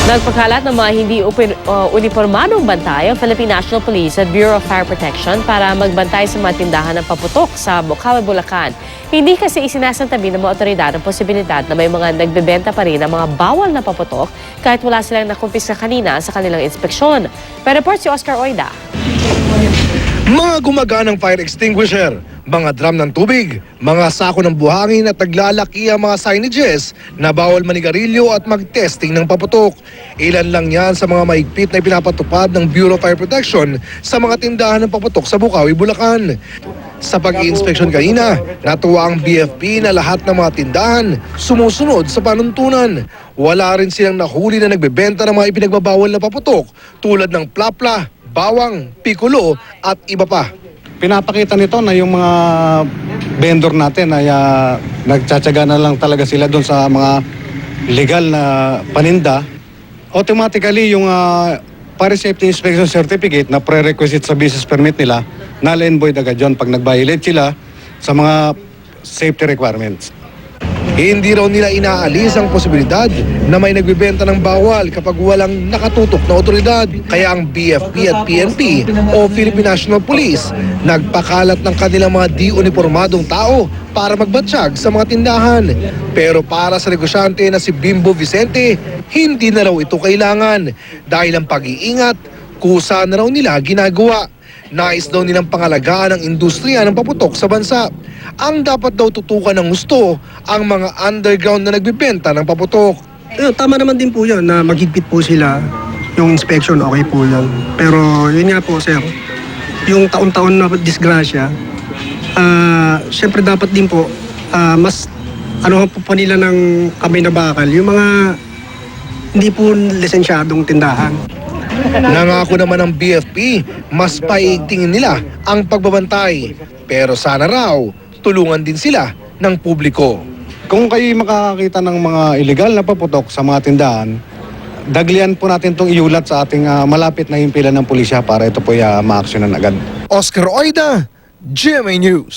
Nagpakalat ng mga hindi uniformadong bantay ang Philippine National Police at Bureau of Fire Protection para magbantay sa mga tindahan ng paputok sa Bocaue, Bulacan. Hindi kasi isinasantabi ng mga otoridad ang posibilidad na may mga nagbebenta pa rin ng mga bawal na paputok kahit wala silang nakumpiska kanina sa kanilang inspeksyon. May report si Oscar Oida. Mga gumaganang fire extinguisher, mga drum ng tubig, mga sako ng buhangin at naglalaki ang mga signages na bawal manigarilyo at mag-testing ng paputok. Ilan lang yan sa mga maigpit na pinapatupad ng Bureau of Fire Protection sa mga tindahan ng paputok sa Bocaue, Bulacan. Sa pag-i-inspeksyon kanina, natuwa ang BFP na lahat ng mga tindahan sumusunod sa panuntunan. Wala rin silang nahuli na nagbebenta ng mga ipinagbabawal na paputok tulad ng plapla, bawang, pikulo at iba pa. Pinapakita nito na yung mga vendor natin ay nagtsatsaga na lang talaga sila doon sa mga legal na paninda. Automatically yung Fire Safety Inspection Certificate na prerequisite sa business permit nila, null and void agad yun pag nag-violate sila sa mga safety requirements. Hindi raw nila inaalis ang posibilidad na may nagbebenta ng bawal kapag walang nakatutok na otoridad. Kaya ang BFP at PNP o Philippine National Police nagpakalat ng kanilang mga di-uniformadong tao para magbatsyag sa mga tindahan. Pero para sa negosyante na si Bimbo Vicente, hindi na raw ito kailangan dahil ang pag-iingat, kusa na raw nila ginagawa. Nais daw nilang pangalagaan ang industriya ng paputok sa bansa. Ang dapat daw tutukan ng gusto ang mga underground na nagbibenta ng paputok. Tama naman din po yun na maghigpit po sila. Yung inspection, okay po yan. Pero yun nga po, sir, yung taon-taon na disgrasya, syempre dapat din po, mas ano po nila ng kamay na bakal, yung mga hindi po lisensyadong tindahan. Nangako naman ng BFP, mas paigtingin nila ang pagbabantay. Pero sana raw, tulungan din sila ng publiko. Kung kayo makakakita ng mga illegal na paputok sa mga tindahan, daglian po natin itong iulat sa ating malapit na himpilan ng pulisya para ito po maaksyonan agad. Oscar Oida, GMA News.